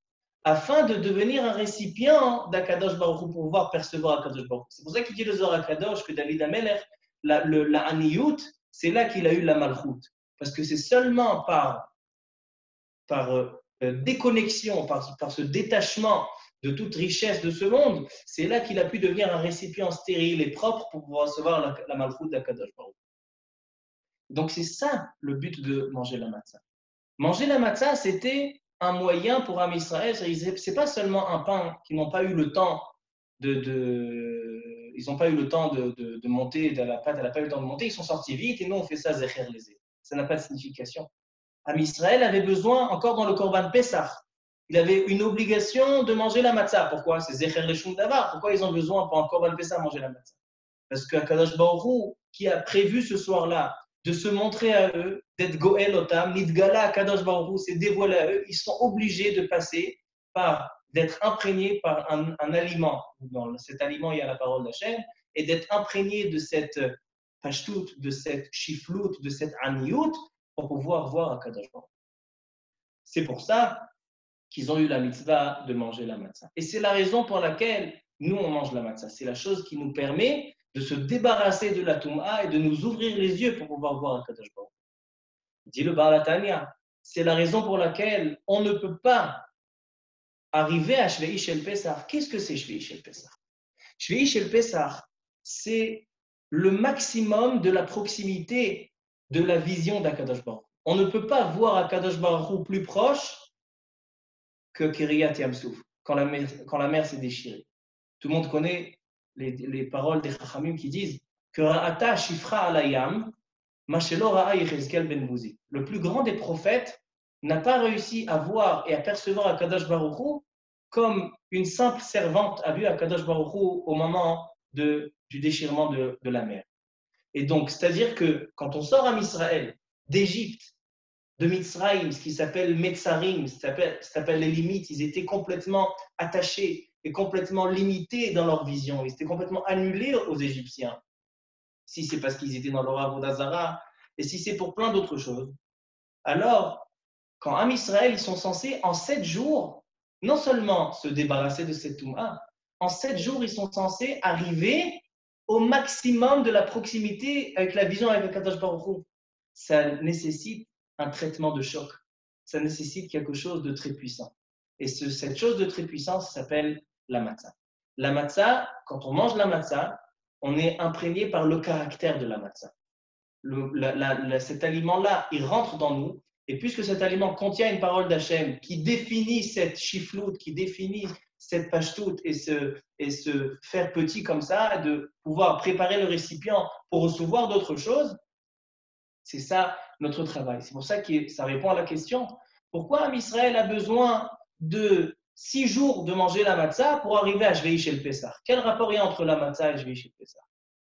afin de devenir un récipient d'Akadosh Baruch Hu, pour pouvoir percevoir Akadosh Baruch Hu. C'est pour ça qu'il dit le Zohar HaKadosh que David Amelech, la Aniyut, c'est là qu'il a eu la Malchut. Parce que c'est seulement par déconnexion, par ce détachement de toute richesse de ce monde, c'est là qu'il a pu devenir un récipient stérile et propre pour pouvoir recevoir la Malchut d'Akadosh Baruch Hu. Donc c'est ça le but de manger la matzah. Manger la matzah, c'était un moyen pour Am Israël. C'est pas seulement un pain qu'ils n'ont pas eu le temps ils n'ont pas eu le temps de monter, la pâte, elle n'a pas eu le temps de monter, ils sont sortis vite et nous on fait ça zecher lezé. Ça n'a pas de signification. Am Israël avait besoin, encore dans le Korban Pessah, il avait une obligation de manger la matzah. Pourquoi? C'est zecher leshum davar. Pourquoi ils ont besoin pour un Korban Pessah manger la matzah? Parce qu'Akadosh Baruch Hu, qui a prévu ce soir-là de se montrer à eux, d'être Goel Otam, Nidgala Akadosh Baruch Hu, s'est dévoilé à eux, ils sont obligés de passer d'être imprégnés par un aliment. Dans cet aliment, il y a la parole d'Hachem, et d'être imprégnés de cette pashtout, de cette chiflout, de cette aniyut, pour pouvoir voir Akadosh Baruch Hu. C'est pour ça qu'ils ont eu la mitzvah de manger la matzah. Et c'est la raison pour laquelle nous, on mange la matzah. C'est la chose qui nous permet de se débarrasser de la Touma et de nous ouvrir les yeux pour pouvoir voir Akadosh Baruch Hu. Dit le Baal HaTanya, c'est la raison pour laquelle on ne peut pas arriver à Shvei Shel Pesach. Qu'est-ce que c'est Shvei Shel Pesach? Shvei Shel Pesach, c'est le maximum de la proximité de la vision d'Akadosh Baruch Hu. On ne peut pas voir Akadosh Baruch Hu plus proche que Kiryat Yamsouf, quand la mer s'est déchirée. Tout le monde connaît les paroles des Chachamim qui disent que Ra'ata Shifra Alayam, Mashelo Ra'a Yechezkel Ben Bouzi. Le plus grand des prophètes n'a pas réussi à voir et à percevoir Akadosh Baruch Hu comme une simple servante a vu Akadosh Baruch Hu au moment du déchirement de la mer. Et donc, c'est-à-dire que quand on sort à Israël, d'Égypte, de Mitzrayim, ce qui s'appelle Metzarim, ça s'appelle les limites, ils étaient complètement attachés et complètement limités dans leur vision. Ils étaient complètement annulés aux Égyptiens. Si c'est parce qu'ils étaient dans leur Avodah Zara, et si c'est pour plein d'autres choses. Alors, quand Am Israël, ils sont censés en 7 jours, non seulement se débarrasser de cette Touma, en 7 jours, ils sont censés arriver au maximum de la proximité avec la vision avec le Kadosh Baruch Hu. Ça nécessite un traitement de choc. Ça nécessite quelque chose de très puissant. Et cette chose de très puissant, ça s'appelle la matzah. La matzah, quand on mange la matzah, on est imprégné par le caractère de la matzah. Cet aliment-là, il rentre dans nous. Et puisque cet aliment contient une parole d'Hachem qui définit cette chifloute, qui définit cette pashtout et se faire petit comme ça, de pouvoir préparer le récipient pour recevoir d'autres choses, c'est ça notre travail. C'est pour ça que ça répond à la question. Pourquoi Israël a besoin de 6 jours de manger la matzah pour arriver à Shvei Shel Pessah? Quel rapport il y a entre la matzah et Shvei Shel Pessah?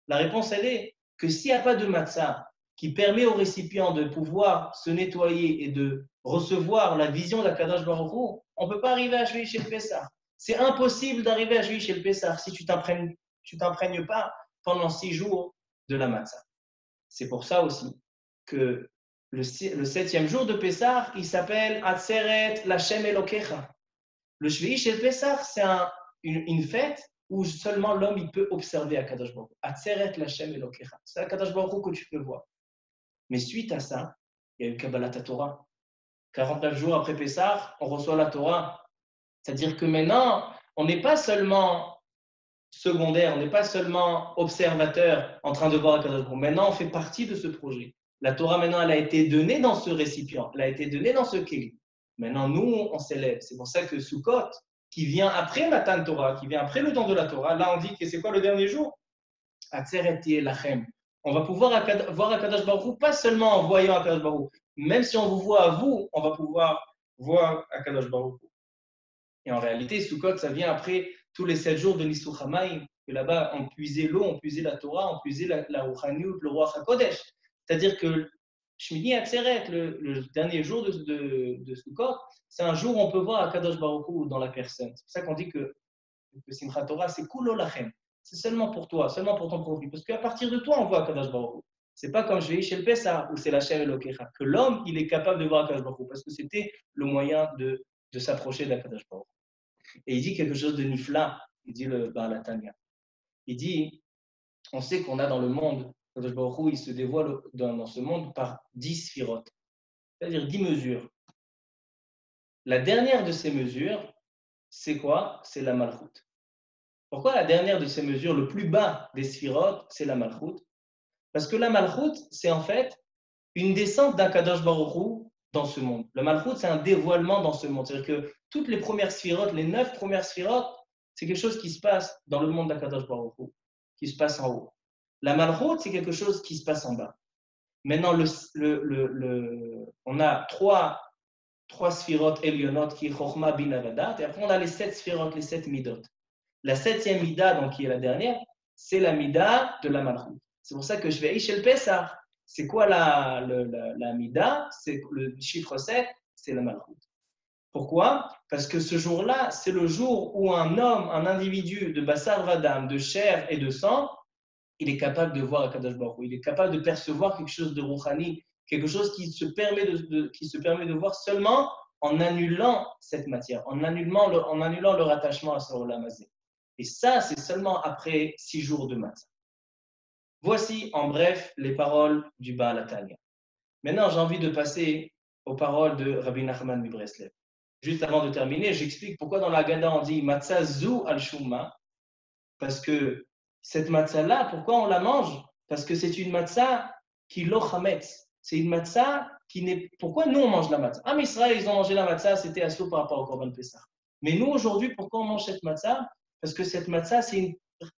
La réponse, elle est que s'il n'y a pas de matzah qui permet au récipient de pouvoir se nettoyer et de recevoir la vision d'Akadosh Baruch Hu, on ne peut pas arriver à Shvei Shel Pessah. C'est impossible d'arriver à Shvei Shel Pessah si tu ne t'imprègnes pas pendant 6 jours de la matzah. C'est pour ça aussi que le 7e jour de Pessah, il s'appelle Atzeret Lashem Elokecha. Le Shvei Shel Pessah, c'est une fête où seulement l'homme il peut observer Akadosh Baruch Hu. Atzeret Lashem Elokecha. C'est Akadosh Baruch Hu que tu peux voir. Mais suite à ça, il y a eu Kabbalat Torah. 49 jours après Pessah, on reçoit la Torah. C'est-à-dire que maintenant, on n'est pas seulement secondaire, on n'est pas seulement observateur en train de voir Akadosh Baruch Hu. Maintenant, on fait partie de ce projet. La Torah, maintenant, elle a été donnée dans ce récipient, elle a été donnée dans ce kéli. Maintenant, nous, on s'élève. C'est pour ça que Sukkot, qui vient après Matan Torah, qui vient après le temps de la Torah, là, on dit que c'est quoi le dernier jour? Atzeret Lachem. On va pouvoir voir Akadosh Baruch Hu, pas seulement en voyant Akadosh Baruch Hu. Même si on vous voit à vous, on va pouvoir voir Akadosh Baruch Hu. Et en réalité, Sukkot, ça vient après tous les 7 jours de Nisuch HaMayim, que là-bas, on puisait l'eau, on puisait la Torah, on puisait la Rouchaniout, le Ruach HaKodesh. C'est-à-dire que Shmini Atzeret, le dernier jour de Sukkot, c'est un jour où on peut voir Akadosh Baruch Hu dans la personne. C'est pour ça qu'on dit que Simchat Torah, c'est Kulo Lachem. C'est seulement pour toi, seulement pour ton profit. Parce qu'à partir de toi, on voit Akadosh Baruch Hu. C'est pas comme Shvei Shel Pessah, où c'est la chair et l'okecha, que l'homme, il est capable de voir Akadosh Baruch Hu, parce que c'était le moyen de s'approcher d'Akadosh Baruch Hu. Et il dit quelque chose de nifla, il dit le Baal HaTanya. Il dit, on sait qu'on a dans le monde, Akadosh Baruch Hu, il se dévoile dans ce monde par 10 sphirotes, c'est-à-dire 10 mesures. La dernière de ces mesures, c'est quoi? C'est la Malchut. Pourquoi la dernière de ces mesures, le plus bas des sphirotes, c'est la Malchut? Parce que la Malchut, c'est en fait une descente d'Akadosh Baruch Hu dans ce monde. Le Malchut, c'est un dévoilement dans ce monde. C'est-à-dire que toutes les premières sphirotes, les 9 premières sphirotes, c'est quelque chose qui se passe dans le monde d'Akadosh Baruch Hu, qui se passe en haut. La Malchut, c'est quelque chose qui se passe en bas. Maintenant, on a trois sphirotes Elionot qui est Chochma Bin Avadat, et après on a les 7 sphirotes, les 7 midot. La 7e mida, donc qui est la dernière, c'est la mida de la Malchut. C'est pour ça que je vais Shel Pessah. C'est quoi la mida? C'est le chiffre 7, c'est la Malchut. Pourquoi? Parce que ce jour-là, c'est le jour où un homme, un individu de Bassar Vadam, de chair et de sang, il est capable de voir Akadosh Baruch Hu. Il est capable de percevoir quelque chose de Rouhani, quelque chose qui se permet de voir seulement en annulant cette matière, en annulant le rattachement à ce Olam Hazé. Et ça, c'est seulement après 6 jours de matzah. Voici en bref les paroles du Baal HaTanya. Maintenant, j'ai envie de passer aux paroles de Rabbi Nachman Mibreslev. Juste avant de terminer, j'explique pourquoi dans la Haggadah on dit matzah zou al shumma, parce que cette matzah-là, pourquoi on la mange? Parce que c'est une matzah qui lo chametz. C'est une matzah qui n'est. Pourquoi nous on mange la matzah? Ah, mais Israël, ils ont mangé la matzah, c'était assaut par rapport au Korban Pessah. Mais nous aujourd'hui, pourquoi on mange cette matzah? Parce que cette matzah, c'est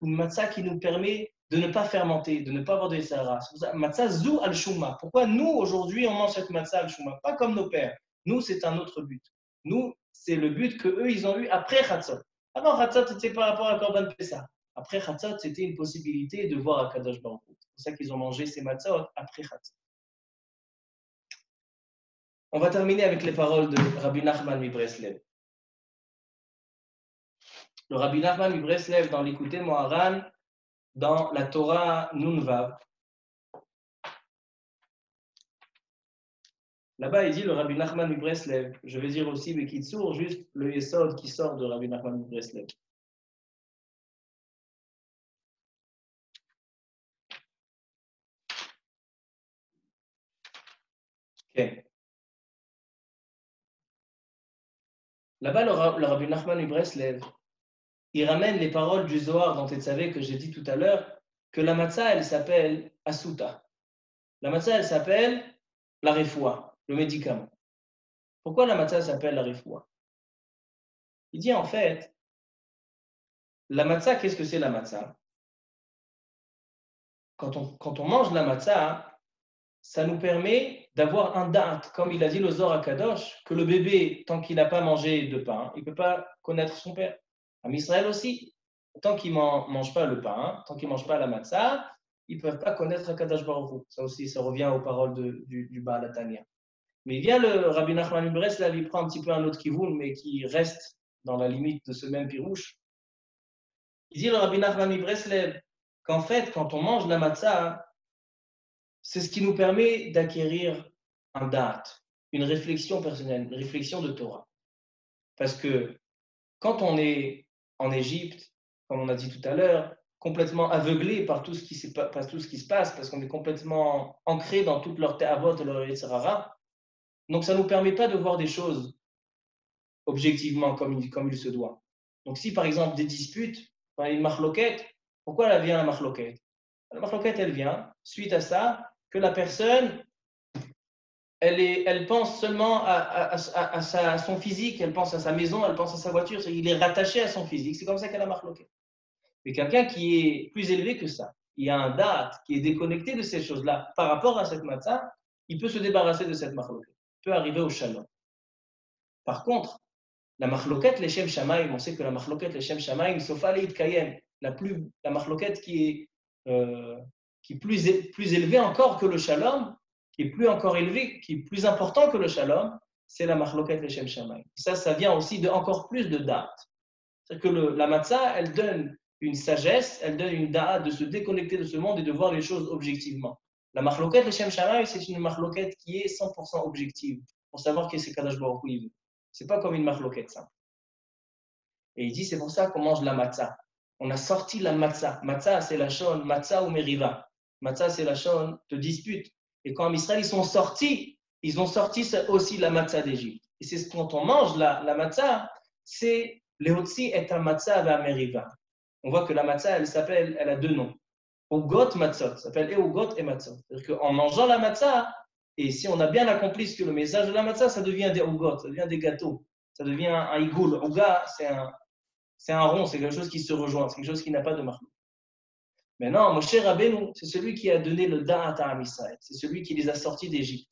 une matzah qui nous permet de ne pas fermenter, de ne pas avoir de sahara. C'est pour ça, matzah zou al shumma. Pourquoi nous aujourd'hui on mange cette matzah al shumma? Pas comme nos pères. Nous, c'est un autre but. Nous, c'est le but qu'eux, ils ont eu après Chatzot. Avant Chatzot, c'était par rapport à Korban Pessah. Après Chatzot, c'était une possibilité de voir Akadosh Baruch Hu. C'est pour ça qu'ils ont mangé ces matzot après Chatzot. On va terminer avec les paroles de Rabbi Nachman Mibreslev. Le Rabbi Nachman Mibreslev dans l'Écouté Moharan, dans la Torah Nun Vav. Là-bas, il dit le Rabbi Nachman Breslev. Je vais dire aussi Bekitsour, juste le Yesod qui sort de Rabbi Nachman Breslev. Okay. Là-bas, le Rabbi Nachman Breslev, il ramène les paroles du Zohar dans Tetzavé que j'ai dit tout à l'heure, que la matzah, elle s'appelle Asuta. La matzah, elle s'appelle la refoua, le médicament. Pourquoi la matzah s'appelle la refoua? Il dit en fait, la matzah, qu'est-ce que c'est la matzah? Quand on mange la matzah, ça nous permet d'avoir un date, comme il a dit le Zohar Kadosh, que le bébé, tant qu'il n'a pas mangé de pain, il ne peut pas connaître son père. En Israël aussi, tant qu'ils ne mangent pas le pain, tant qu'ils ne mangent pas la matzah, ils ne peuvent pas connaître Kadosh Baruch Hu. Ça aussi, ça revient aux paroles du Baal HaTanya. Mais il vient le Rabbi Nachman Breslev, là, il prend un petit peu un autre kivoun, mais qui reste dans la limite de ce même pirouche. Il dit le Rabbi Nachman Breslev qu'en fait, quand on mange la matzah, c'est ce qui nous permet d'acquérir un date, une réflexion personnelle, une réflexion de Torah. Parce que quand on est en Égypte, comme on a dit tout à l'heure, complètement aveuglé par tout ce qui se passe, parce qu'on est complètement ancré dans toutes leurs théavot et leurs yetzirara, donc ça ne nous permet pas de voir des choses objectivement comme il se doit. Donc si par exemple des disputes, une marloquette, pourquoi elle vient la marloquette? La marloquette, elle vient suite à ça que la personne, elle pense seulement à son physique, elle pense à sa maison, elle pense à sa voiture, il est rattaché à son physique, c'est comme ça qu'elle a marloquette. Mais quelqu'un qui est plus élevé que ça, il a un date, qui est déconnecté de ces choses-là par rapport à cette matzah, il peut se débarrasser de cette marloquette, il peut arriver au shalom. Par contre, la marloquette leshem shamaim, on sait que la marloquette leshem shamaim, sofa leit kayem, la marloquette qui est plus élevée encore que le shalom, qui est plus encore élevé, qui est plus important que le shalom, c'est la marloquette leshem shamaim. Ça vient aussi de encore plus de date. C'est-à-dire que la matzah, elle donne une sagesse, elle donne une da'at de se déconnecter de ce monde et de voir les choses objectivement. La marloquette leshem shamaim, c'est une marloquette qui est 100% objective, pour savoir qu'est-ce que Kadosh Baruch Hu veut. C'est pas comme une marloquette simple. Et il dit, c'est pour ça qu'on mange la matzah. On a sorti la matzah. Matzah, c'est la shon, matzah ou meriva. Matzah, c'est la shon de dispute. Et quand en Israël, ils ont sorti aussi la matzah d'Égypte. Et c'est quand on mange la matzah, c'est leotzi et un matzah va meriva. On voit que la matzah, elle a deux noms. Ougot matzot, ça s'appelle Eugot et matzot. C'est-à-dire qu'en mangeant la matzah, et si on a bien accompli ce que le message de la matzah, ça devient des ougot, ça devient des gâteaux, ça devient un igoul. Ouga, c'est un rond, c'est quelque chose qui se rejoint, c'est quelque chose qui n'a pas de marque. Maintenant, Moshe Rabbeinu, c'est celui qui a donné le da'at à Am Israël, c'est celui qui les a sortis d'Égypte.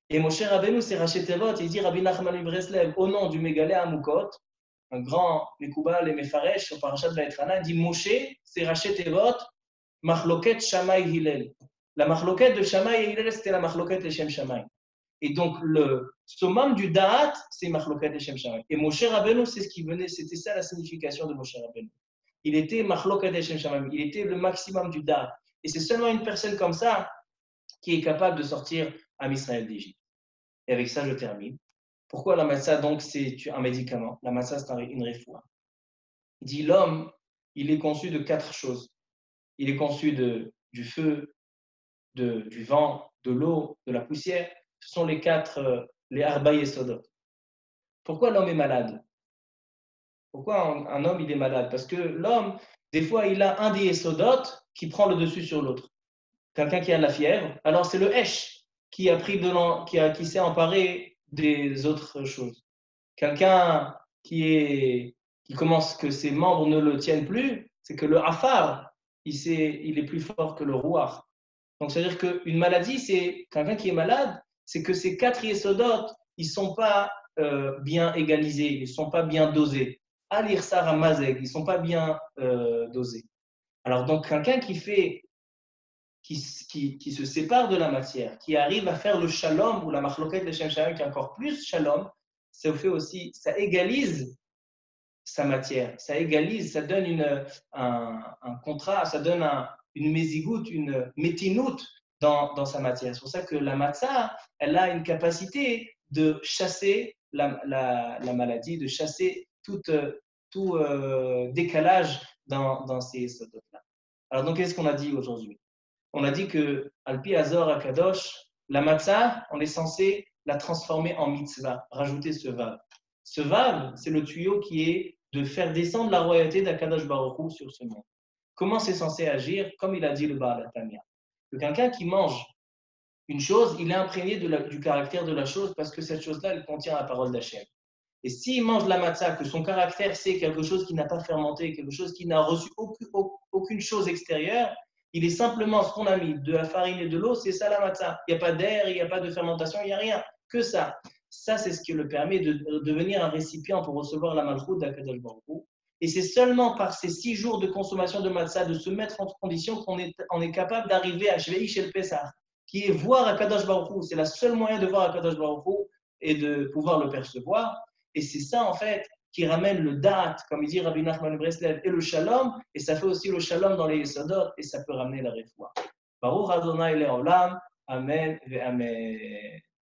Et Moshe Rabbeinu, c'est Raché Tevot, il dit Rabbi Nachman Breslev, au nom du Mégalé Amoukot, un grand Mekubal et Mefaresh au Parashat Vaetrana, il dit Moshe, c'est Raché Tevot, Machloket Shammai Hillel. La Machloket de Shammai et Hillel, c'était la Machloket Leshem Shammai. Et donc, le summum du Da'at, c'est Machloket Leshem Shammai. Et Moshe Rabbeinu, c'est ce qui venait, c'était ça la signification de Moshe Rabbeinu. Il était Machloket Leshem Shammai, il était le maximum du Da'at. Et c'est seulement une personne comme ça qui est capable de sortir Am Israël d'Égypte. Et avec ça, je termine. Pourquoi la matzah, donc, c'est un médicament? La matzah, c'est une refoua. Il dit l'homme, il est conçu de 4 choses. Il est conçu du feu, du vent, de l'eau, de la poussière. Ce sont les 4, les arba yesodot. Pourquoi l'homme est malade? Pourquoi un homme, il est malade? Parce que l'homme, des fois, il a un des yesodot qui prend le dessus sur l'autre. Quelqu'un qui a de la fièvre, alors c'est le hesh qui s'est emparé des autres choses. Quelqu'un qui commence que ses membres ne le tiennent plus, c'est que le afar, il est plus fort que le rouar. Donc, c'est-à-dire qu'une maladie, c'est quelqu'un qui est malade, c'est que ces 4 yesodotes, ils ne sont pas bien égalisés, ils ne sont pas bien dosés. Al-Irsar Amazeg, ils ne sont pas bien dosés. Alors, donc, quelqu'un qui se sépare de la matière, qui arrive à faire le shalom ou la machloket de Shem Shalom, qui est encore plus shalom, ça fait aussi, ça égalise sa matière, ça égalise, ça donne un contrat, ça donne une mésigout, une métinout dans sa matière. C'est pour ça que la matzah, elle a une capacité de chasser la maladie, de chasser tout décalage dans ces sodotes-là. Alors donc, qu'est-ce qu'on a dit aujourd'hui? On a dit que Alpi Azor Akadosh, la matzah, on est censé la transformer en mitzvah, rajouter ce vav. Ce vav, c'est le tuyau qui est de faire descendre la royauté d'Akadosh Baruch Hu sur ce monde. Comment c'est censé agir? Comme il a dit le Baal HaTanya. Que quelqu'un qui mange une chose, il est imprégné du caractère de la chose parce que cette chose-là, elle contient la parole d'Hachem. Et s'il mange la matzah, que son caractère c'est quelque chose qui n'a pas fermenté, quelque chose qui n'a reçu aucune chose extérieure, il est simplement ce qu'on a mis, de la farine et de l'eau, c'est ça la matzah. Il n'y a pas d'air, il n'y a pas de fermentation, il n'y a rien, que ça. Ça, c'est ce qui le permet de devenir un récipient pour recevoir la malchoute d'Akadosh Baruch Hu. Et c'est seulement par ces 6 jours de consommation de matzah, de se mettre en condition qu'on est capable d'arriver à Shvei Shel Pesach, qui est voir Akadosh Baruch Hu. C'est le seul moyen de voir Akadosh Baruch Hu et de pouvoir le percevoir. Et c'est ça, en fait, qui ramène le da'at, comme il dit Rabbi Nachman Breslev, et le shalom, et ça fait aussi le shalom dans les yesodot, et ça peut ramener la réfoua. Baruch Adonai Le'olam, Amen ve Amen.